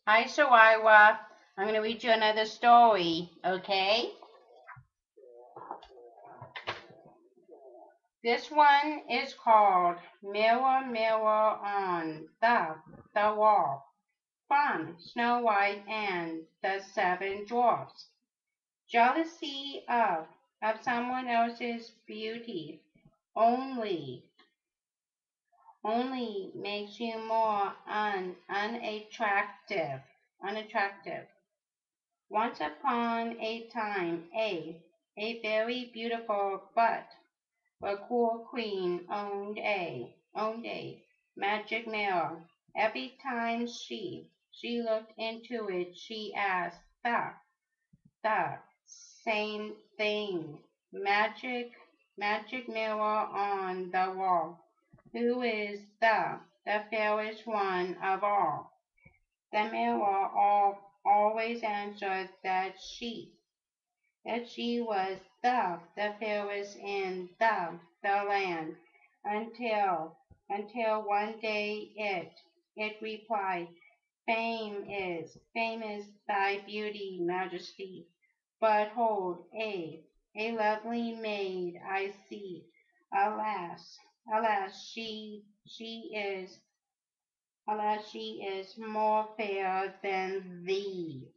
Hi, Soraya. I'm going to read you another story, okay? This one is called Mirror, Mirror on the Wall from Snow White and the Seven Dwarfs. Jealousy of someone else's beauty only only makes you more unattractive. Once upon a time, a very beautiful but cool queen owned a magic mirror. Every time she looked into it, she asked the same thing. Magic mirror on the wall. Who is the fairest one of all? The mirror always answered that she was the fairest in the land until one day it replied, fame is thy beauty, majesty. But hold, a lovely maid I see. Alas, she is more fair than thee.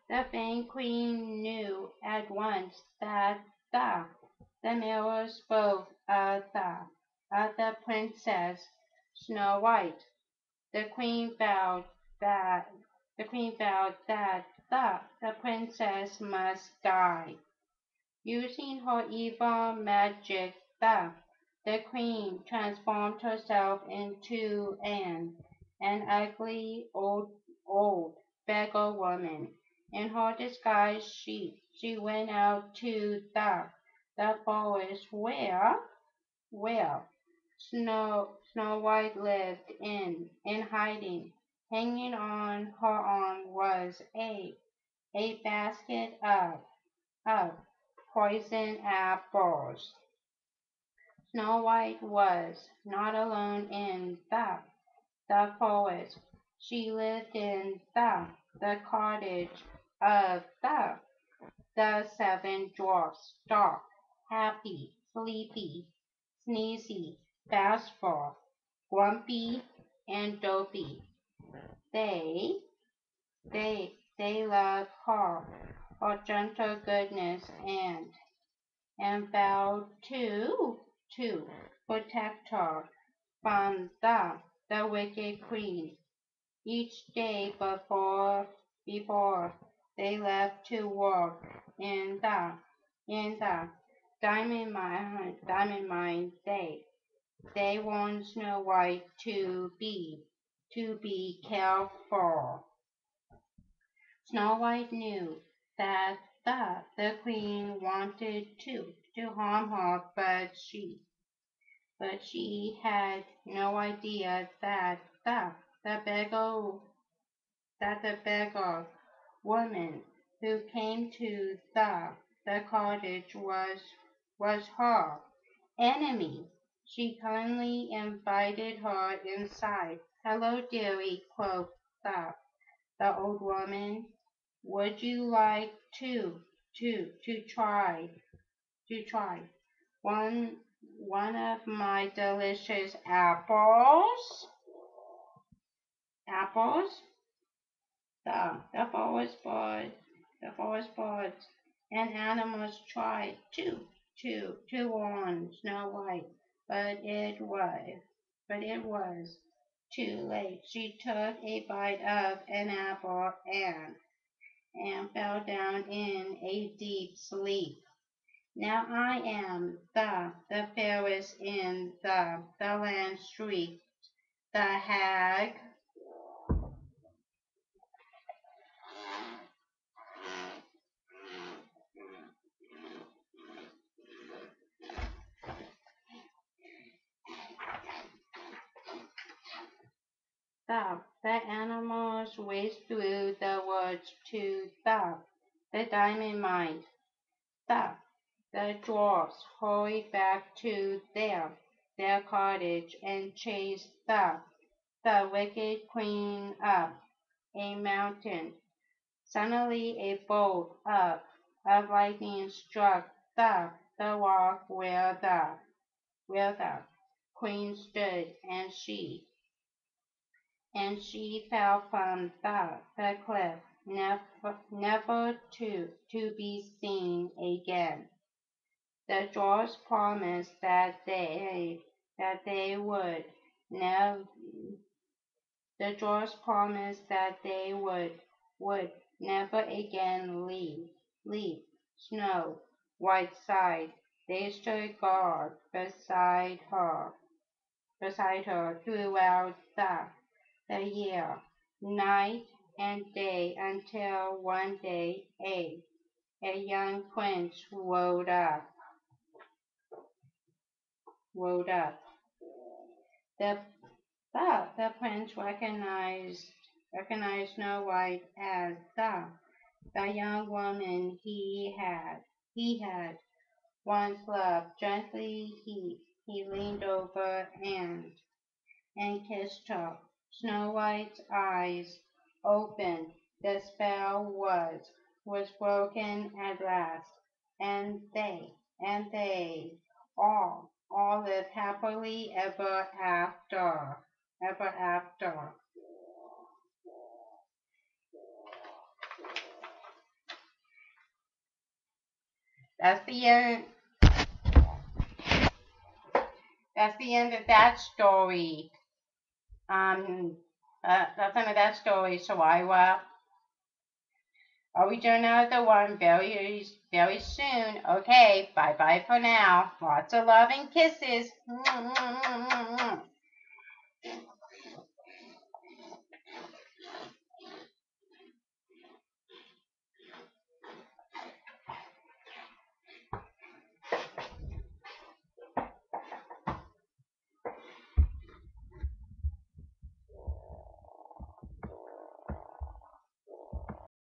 The vain queen knew at once that the, the mirror spoke of the princess Snow White. The queen vowed that the princess must die. Using her evil magic, the queen transformed herself into an ugly old beggar woman. In her disguise, she went out to the forest where Snow White lived in hiding. Hanging on her arm was a basket of poison apples. Snow White was not alone in the forest. She lived in the cottage of the seven dwarfs, dark, happy, sleepy, sneezy, bashful, grumpy, and dopey. They they love her gentle goodness and vowed to protect her from the wicked queen. Each day before they left to work in the diamond mine, they warned Snow White to be careful. Snow White knew that the queen wanted to harm her, but she had no idea the beggar the beggar woman who came to the cottage was her enemy. She kindly invited her inside. Hello, dearie, quoth the old woman. Would you like to try one one of my delicious apples? Apples? The forest birds and animals tried to warn Snow White, but it was too late. She took a bite of an apple and fell down in a deep sleep. Now I am the fairest in the land, shrieked the hag. The animals raced through the woods to the diamond mine. The dwarfs hurried back to their cottage and chased the wicked queen up a mountain. Suddenly a bolt of lightning struck the rock where the queen stood, and she fell from the cliff, never to be seen again. The dwarfs promised that they never the dwarfs promised that they would never again leave Snow White's side. They stood guard beside her throughout the year, night and day, until one day a young prince rode up. The the prince recognized Snow White as the young woman he had once loved. Gently he leaned over and kissed her. Snow White's eyes opened. The spell was broken at last, and they all lived happily ever after. Ever after. That's the end. That's the end of that story. That's the end of that story. Soraya. I'll be doing another one very, very soon. Okay, bye-bye for now. Lots of love and kisses.